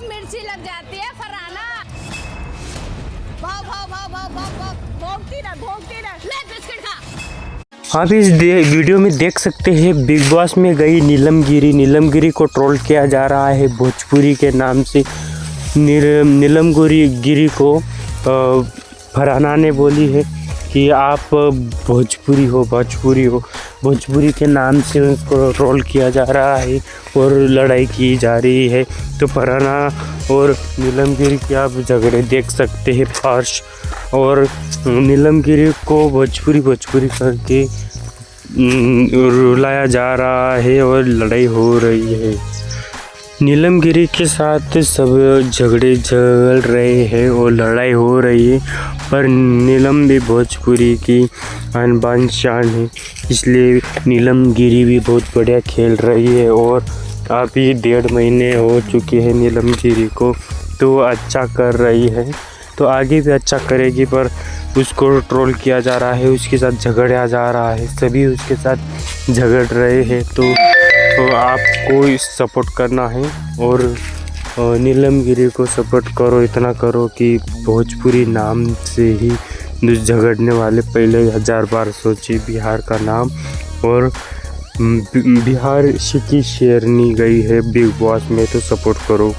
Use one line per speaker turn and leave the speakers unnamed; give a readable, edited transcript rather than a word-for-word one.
मिर्ची लग जाती है फरहाना। भाव भाव भाव भाव भाव भाव भोंकती ना ले बिस्किट खा।
आप इस वीडियो में देख सकते हैं बिग बॉस में गई नीलम गिरी को ट्रोल किया जा रहा है भोजपुरी के नाम से। नीलम गिरी को फरहाना ने बोली है कि आप भोजपुरी के नाम से उसको ट्रोल किया जा रहा है और लड़ाई की जा रही है। तो फरहाना और नीलम गिरी के आप झगड़े देख सकते हैं फर्श, और नीलम गिरी को भोजपुरी करके रुलाया जा रहा है और लड़ाई हो रही है। नीलम गिरी के साथ सब झगड़े चल रहे हैं और लड़ाई हो रही है, पर नीलम भी भोजपुरी की आन बान शान है, इसलिए नीलम गिरी भी बहुत बढ़िया खेल रही है। और अभी 1.5 महीने हो चुके हैं नीलम गिरी को, तो अच्छा कर रही है, तो आगे भी अच्छा करेगी। पर उसको ट्रोल किया जा रहा है, उसके साथ झगड़ा जा रहा है, सभी उसके साथ झगड़ रहे हैं। तो आपको सपोर्ट करना है और नीलम गिरी को सपोर्ट करो, इतना करो कि भोजपुरी नाम से ही झगड़ने वाले पहले 1000 बार सोचे बिहार का नाम। और बिहार की शेरनी गई है बिग बॉस में, तो सपोर्ट करो।